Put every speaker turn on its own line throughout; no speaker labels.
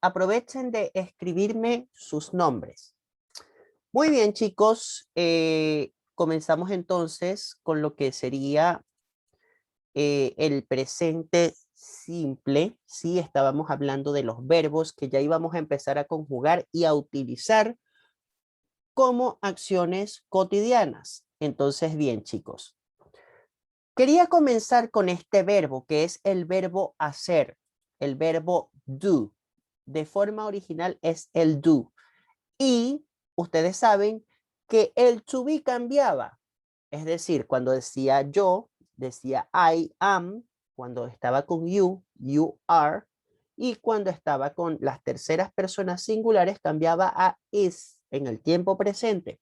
aprovechen de escribirme sus nombres. Muy bien, chicos. Comenzamos entonces con lo que sería el presente simple. Sí, estábamos hablando de los verbos que ya íbamos a empezar a conjugar y a utilizar como acciones cotidianas. Entonces, bien, chicos. Quería comenzar con este verbo que es el verbo hacer, el verbo do. De forma original es el do. Y ustedes saben que el to be cambiaba. Es decir, cuando decía yo, decía I am. Cuando estaba con you, you are. Y cuando estaba con las terceras personas singulares, cambiaba a is en el tiempo presente.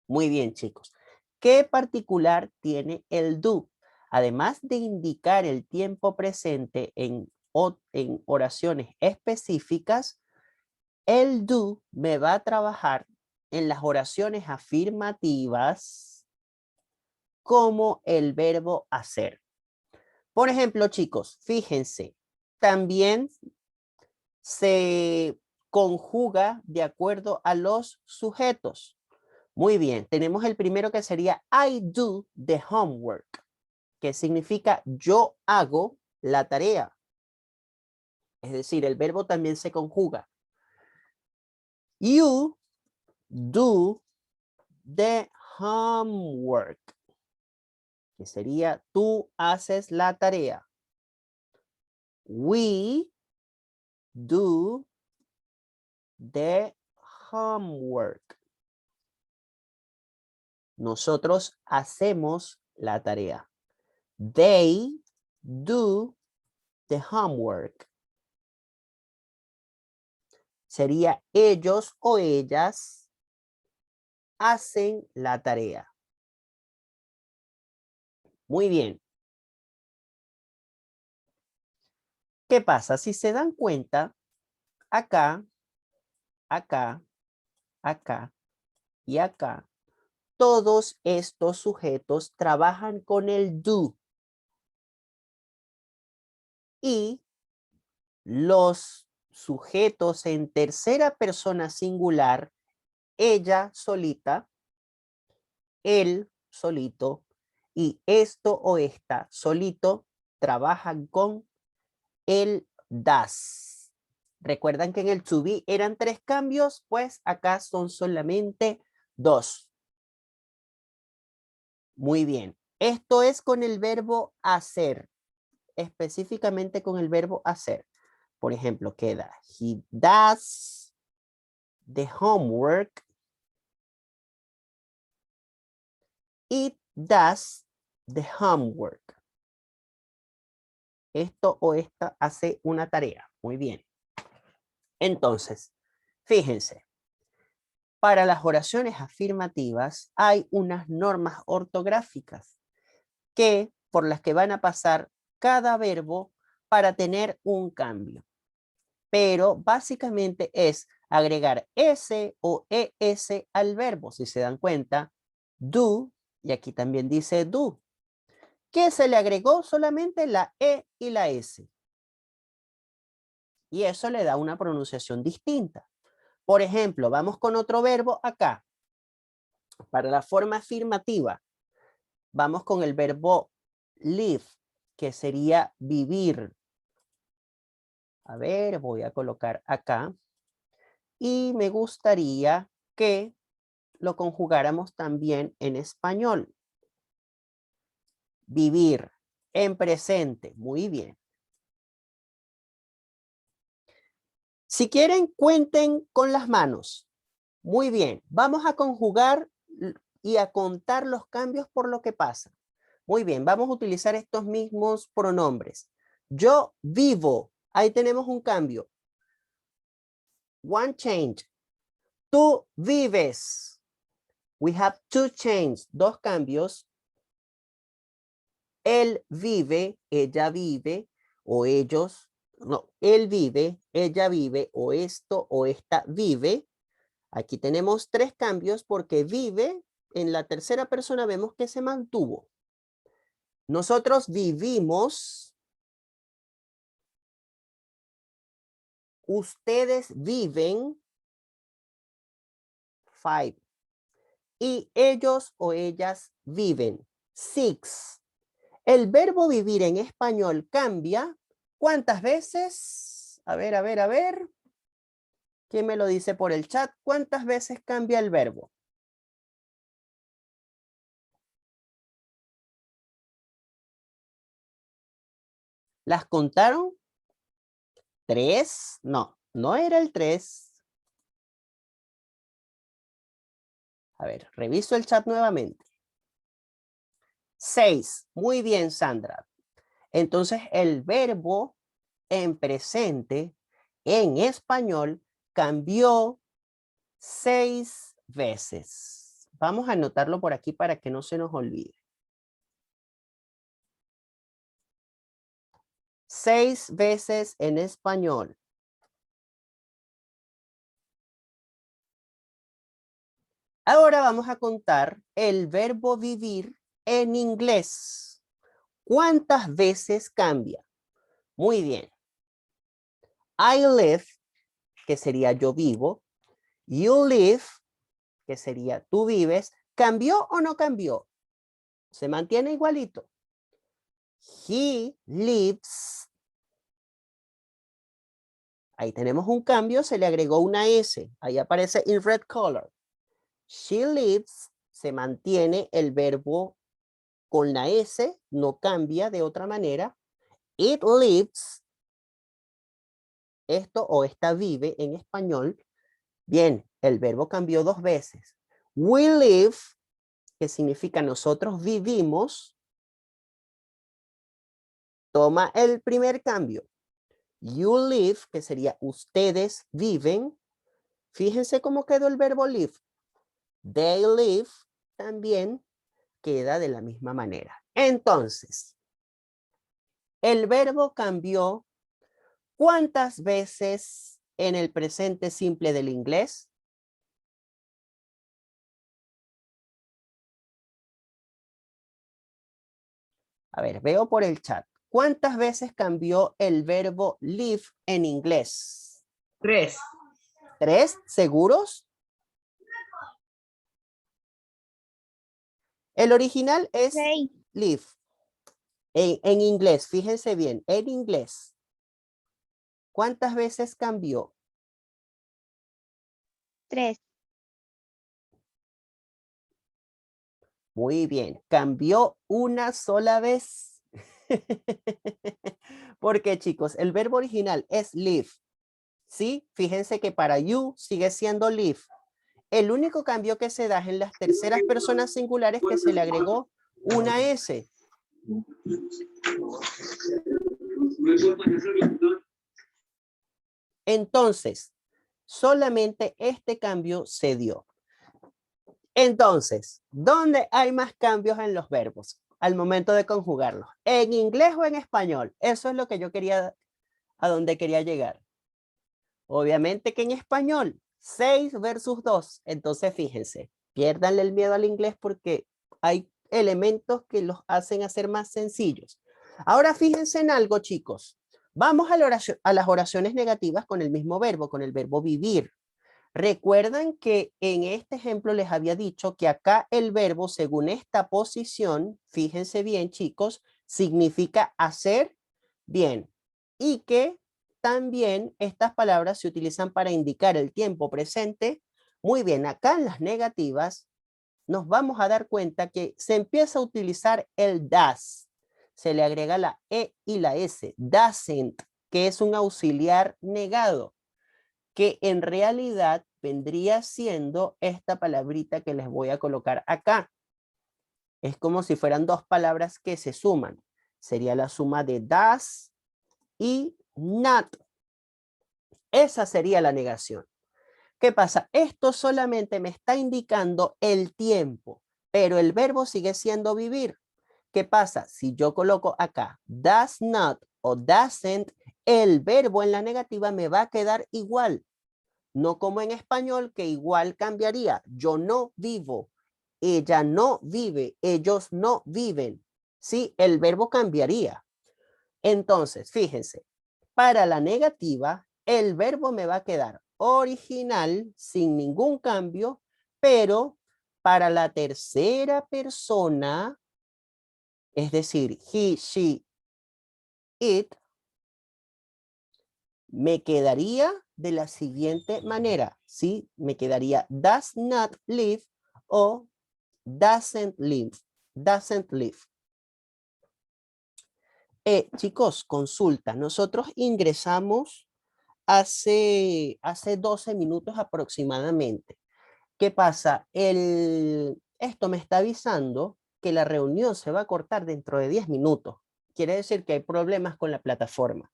Muy bien, chicos. ¿Qué particular tiene el do? Además de indicar el tiempo presente en oraciones específicas, el do me va a trabajar en las oraciones afirmativas como el verbo hacer. Por ejemplo, chicos, fíjense, también se conjuga de acuerdo a los sujetos. Muy bien, tenemos el primero que sería I do the homework, que significa yo hago la tarea. Es decir, el verbo también se conjuga. You do the homework, que sería tú haces la tarea. We do the homework. Nosotros hacemos la tarea. They do the homework. Sería ellos o ellas hacen la tarea. Muy bien. ¿Qué pasa? Si se dan cuenta, acá, acá, acá y acá, todos estos sujetos trabajan con el do. Y los sujetos en tercera persona singular, ella solita, él solito y esto o esta solito trabajan con el das. ¿Recuerdan que en el to be eran 3 cambios? Pues acá son solamente 2. Muy bien. Esto es con el verbo hacer, específicamente con el verbo hacer. Por ejemplo, queda he does the homework. It does the homework. Esto o esta hace una tarea. Muy bien. Entonces, fíjense. Para las oraciones afirmativas hay unas normas ortográficas por las que van a pasar cada verbo para tener un cambio. Pero básicamente es agregar S o ES al verbo. Si se dan cuenta, do, y aquí también dice do. ¿Qué se le agregó? Solamente la E y la S. Y eso le da una pronunciación distinta. Por ejemplo, vamos con otro verbo acá. Para la forma afirmativa, vamos con el verbo live, que sería vivir. A ver, voy a colocar acá. Y me gustaría que lo conjugáramos también en español. Vivir en presente. Muy bien. Si quieren, cuenten con las manos. Muy bien. Vamos a conjugar y a contar los cambios por lo que pasa. Muy bien. Vamos a utilizar estos mismos pronombres. Yo vivo. Ahí tenemos un cambio. One change. Tú vives. We have two changes. 2 cambios. Él vive, ella vive, o ellos, no, él vive, ella vive, o esto o esta vive. Aquí tenemos 3 cambios porque vive, en la tercera persona vemos que se mantuvo. Nosotros vivimos, ustedes viven 5. Y ellos o ellas viven 6. El verbo vivir en español cambia. ¿Cuántas veces? A ver, a ver, a ver. ¿Quién me lo dice por el chat? ¿Cuántas veces cambia el verbo? ¿Las contaron? 3. No, no era el 3. A ver, reviso el chat nuevamente. 6. Muy bien, Sandra. Entonces, el verbo en presente, en español, cambió 6 veces. Vamos a anotarlo por aquí para que no se nos olvide. 6 veces en español. Ahora vamos a contar el verbo vivir en inglés. ¿Cuántas veces cambia? Muy bien. I live, que sería yo vivo. You live, que sería tú vives. ¿Cambió o no cambió? Se mantiene igualito. He lives. Ahí tenemos un cambio, se le agregó una S. Ahí aparece in red color. She lives, se mantiene el verbo con la S, no cambia de otra manera. It lives, esto o esta vive en español. Bien, el verbo cambió 2 veces. We live, que significa nosotros vivimos, toma el primer cambio. You live, que sería ustedes viven. Fíjense cómo quedó el verbo live. They live también queda de la misma manera. Entonces, el verbo cambió ¿cuántas veces en el presente simple del inglés? A ver, veo por el chat. ¿Cuántas veces cambió el verbo live en inglés?
3.
3, ¿seguros? El original es live. En inglés, fíjense bien, en inglés. ¿Cuántas veces cambió?
3.
Muy bien, cambió una sola vez. Porque chicos, el verbo original es live. ¿Sí? Fíjense que para you sigue siendo live. El único cambio que se da es en las terceras personas singulares que se le agregó una S. Entonces, solamente este cambio se dio. Entonces, ¿dónde hay más cambios en los verbos al momento de conjugarlos? ¿En inglés o en español? Eso es lo que yo quería, a donde quería llegar. Obviamente que en español, 6 versus 2. Entonces, fíjense, piérdanle el miedo al inglés porque hay elementos que los hacen hacer más sencillos. Ahora, fíjense en algo, chicos. Vamos a las oraciones negativas con el mismo verbo, con el verbo vivir. Recuerdan que en este ejemplo les había dicho que acá el verbo, según esta posición, fíjense bien, chicos, significa hacer bien y que también estas palabras se utilizan para indicar el tiempo presente. Muy bien, acá en las negativas nos vamos a dar cuenta que se empieza a utilizar el does. Se le agrega la E y la S, doesn't, que es un auxiliar negado, que en realidad vendría siendo esta palabrita que les voy a colocar acá. Es como si fueran dos palabras que se suman. Sería la suma de does y not. Esa sería la negación. ¿Qué pasa? Esto solamente me está indicando el tiempo, pero el verbo sigue siendo vivir. ¿Qué pasa? Si yo coloco acá does not o doesn't, el verbo en la negativa me va a quedar igual. No como en español, que igual cambiaría. Yo no vivo, ella no vive, ellos no viven. Sí, el verbo cambiaría. Entonces, fíjense, para la negativa, el verbo me va a quedar original, sin ningún cambio, pero para la tercera persona, es decir, he, she, it, me quedaría de la siguiente manera, ¿sí? Me quedaría does not live o doesn't live, doesn't live. Chicos, consulta, nosotros ingresamos hace 12 minutos aproximadamente. ¿Qué pasa? Esto me está avisando que la reunión se va a cortar dentro de 10 minutos. Quiere decir que hay problemas con la plataforma.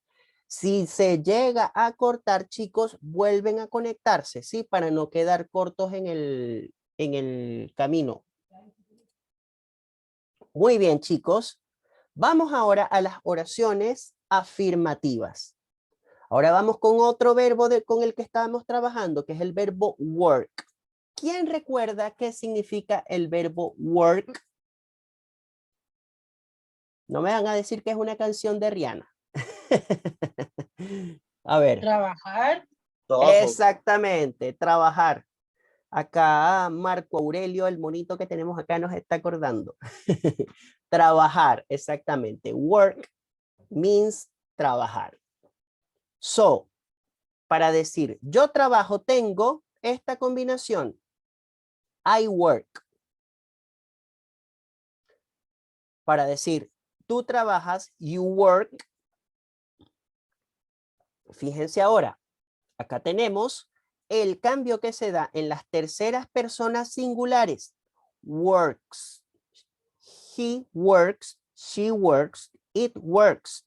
Si se llega a cortar, chicos, vuelven a conectarse, ¿sí? Para no quedar cortos en el camino. Muy bien, chicos. Vamos ahora a las oraciones afirmativas. Ahora vamos con otro verbo con el que estábamos trabajando, que es el verbo work. ¿Quién recuerda qué significa el verbo work? No me van a decir que es una canción de Rihanna. A ver.
Trabajar.
Exactamente, trabajar. Acá Marco Aurelio, el monito que tenemos acá, nos está acordando. Trabajar, exactamente. Work means trabajar. So, para decir yo trabajo, tengo esta combinación. I work. Para decir tú trabajas, you work. Fíjense ahora, acá tenemos el cambio que se da en las terceras personas singulares. Works. He works, she works, it works.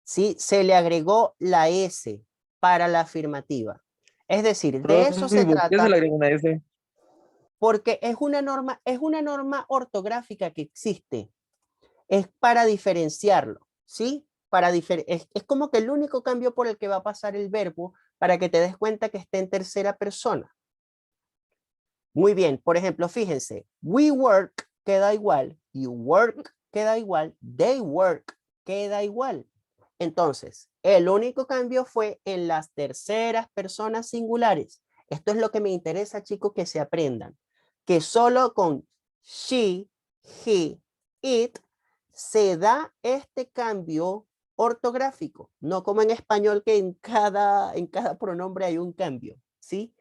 ¿Sí? Se le agregó la S para la afirmativa. Es decir, de eso se trata.
¿Qué se le agrega una S?
Porque es una norma ortográfica que existe. Es para diferenciarlo, ¿sí? Es como que el único cambio por el que va a pasar el verbo para que te des cuenta que está en tercera persona. Muy bien, por ejemplo, fíjense, we work queda igual, you work queda igual, they work queda igual. Entonces, el único cambio fue en las terceras personas singulares. Esto es lo que me interesa, chicos, que se aprendan. Que solo con she, he, it se da este cambio ortográfico, no como en español que en cada pronombre hay un cambio, ¿sí?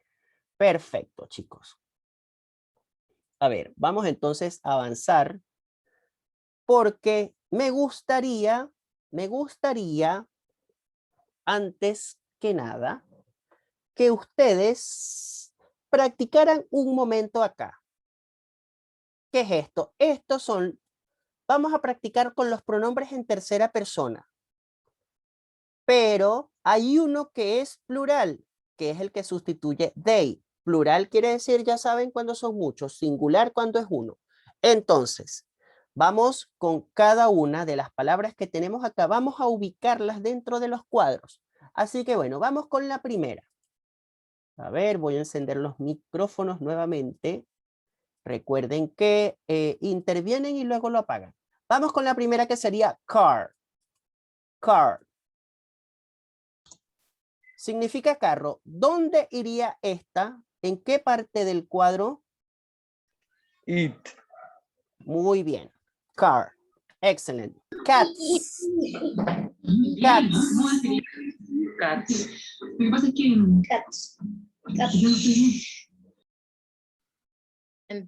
Perfecto, chicos. A ver, vamos entonces a avanzar porque me gustaría, antes que nada, que ustedes practicaran un momento acá. ¿Qué es esto? Vamos a practicar con los pronombres en tercera persona. Pero hay uno que es plural, que es el que sustituye they. Plural quiere decir, ya saben, cuando son muchos. Singular cuando es uno. Entonces, vamos con cada una de las palabras que tenemos acá. Vamos a ubicarlas dentro de los cuadros. Así que bueno, vamos con la primera. A ver, voy a encender los micrófonos nuevamente. Recuerden que intervienen y luego lo apagan. Vamos con la primera que sería car. Car. Significa carro. ¿Dónde iría esta? ¿En qué parte del cuadro?
It.
Muy bien. Car. Excellent. Cats. Cats.
Cats.
Cats.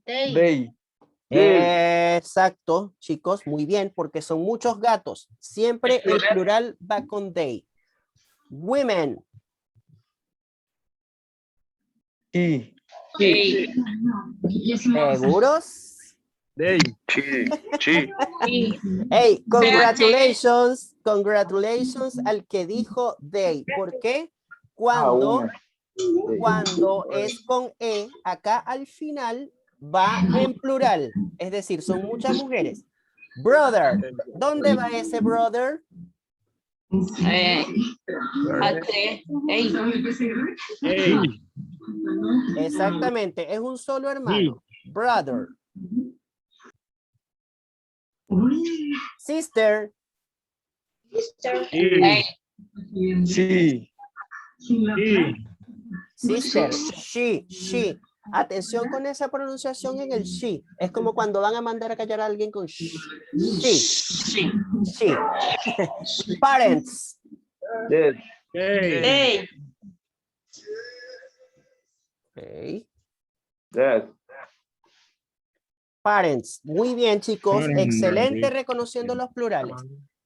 They.
Exacto, chicos. Muy bien, porque son muchos gatos. Siempre el plural va con they. Women.
He.
¿Seguros?
They.
Sí.
Hey, congratulations, congratulations al que dijo they. ¿Por qué? Cuando es con E, acá al final va en plural. Es decir, son muchas mujeres. Brother, ¿dónde va ese brother? Exactamente, es un solo hermano. Brother. Sister.
Sí.
Sister, she. Atención con esa pronunciación en el she. Es como cuando van a mandar a callar a alguien con she. She. Parents.
Yes.
They.
Okay.
Yes.
Parents. Muy bien, chicos. Excelente reconociendo los plurales.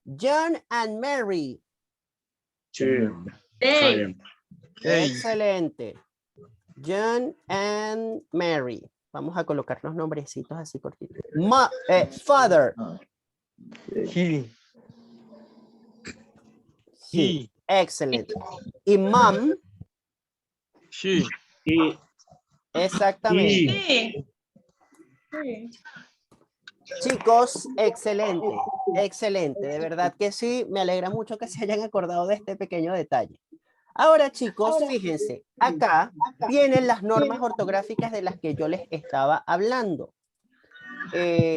John and Mary.
They.
Excelente. John and Mary. Vamos a colocar los nombrecitos así cortitos. Father.
He.
He. Excelente. Y mom.
She.
Exactamente.
Sí.
Chicos, excelente. Excelente. De verdad que sí. Me alegra mucho que se hayan acordado de este pequeño detalle. Ahora, chicos, fíjense, acá vienen las normas ortográficas de las que yo les estaba hablando.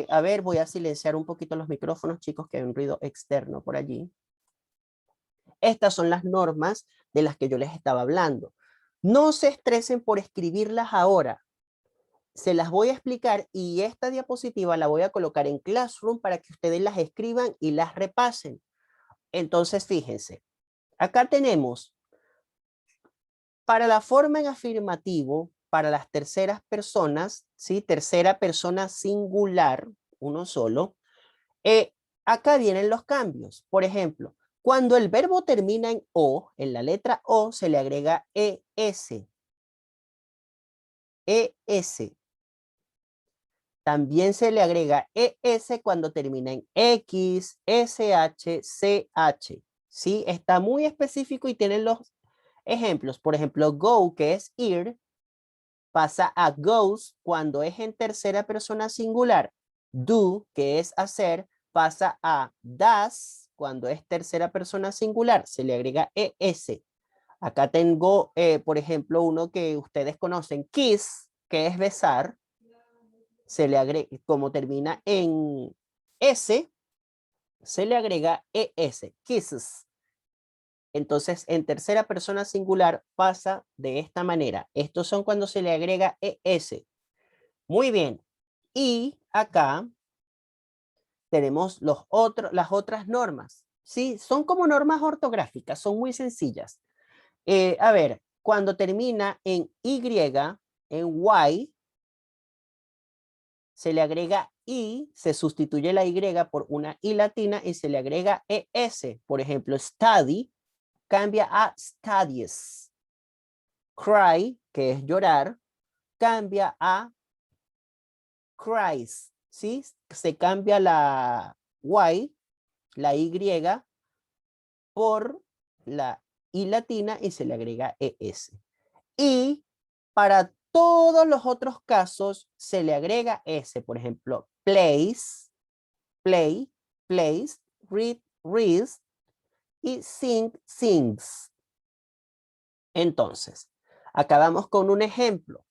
A ver, voy a silenciar un poquito los micrófonos, chicos, que hay un ruido externo por allí. Estas son las normas de las que yo les estaba hablando. No se estresen por escribirlas ahora. Se las voy a explicar y esta diapositiva la voy a colocar en Classroom para que ustedes las escriban y las repasen. Entonces, fíjense, acá tenemos para la forma en afirmativo, para las terceras personas, ¿sí? Tercera persona singular, uno solo. Acá vienen los cambios. Por ejemplo, cuando el verbo termina en O, en la letra O, se le agrega ES. ES. También se le agrega ES cuando termina en X, SH, CH. ¿Sí? Está muy específico y tienen los ejemplos. Por ejemplo, go, que es ir, pasa a goes cuando es en tercera persona singular. Do, que es hacer, pasa a does cuando es tercera persona singular. Se le agrega ES. Acá tengo, por ejemplo, uno que ustedes conocen, kiss, que es besar. Se le agrega, como termina en S, se le agrega ES, kisses. Entonces, en tercera persona singular pasa de esta manera. Estos son cuando se le agrega ES. Muy bien. Y acá tenemos las otras normas. ¿Sí? Son como normas ortográficas, son muy sencillas. A ver, cuando termina en Y, en Y, se le agrega I, se sustituye la Y por una I latina y se le agrega ES. Por ejemplo, study cambia a studies. Cry, que es llorar, cambia a cries. ¿Sí? Se cambia la Y, la Y, por la I latina y se le agrega ES. Y para todos los otros casos se le agrega S. Por ejemplo, plays, play, plays, read, reads y sing, sings. Entonces, acabamos con un ejemplo.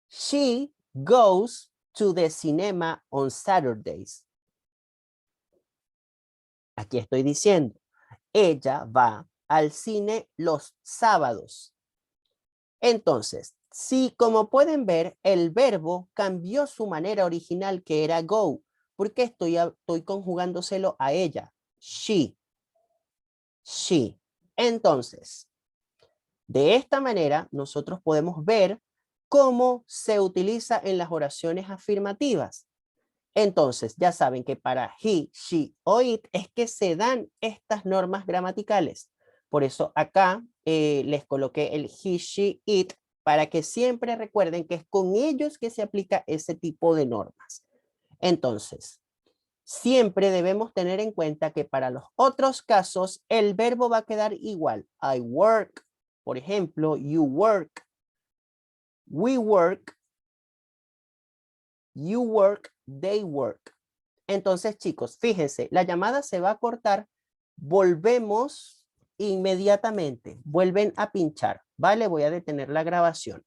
She goes to the cinema on Saturdays. Aquí estoy diciendo, ella va al cine los sábados. Entonces, si como pueden ver, el verbo cambió su manera original que era go, porque estoy conjugándoselo a ella. She. She. Entonces, de esta manera, nosotros podemos ver cómo se utiliza en las oraciones afirmativas. Entonces, ya saben que para he, she o it es que se dan estas normas gramaticales. Por eso acá les coloqué el he, she, it para que siempre recuerden que es con ellos que se aplica ese tipo de normas. Entonces, siempre debemos tener en cuenta que para los otros casos el verbo va a quedar igual. I work, por ejemplo, you work, we work, you work, they work. Entonces, chicos, fíjense, la llamada se va a cortar. Volvemos inmediatamente. Vuelven a pinchar. Vale, voy a detener la grabación.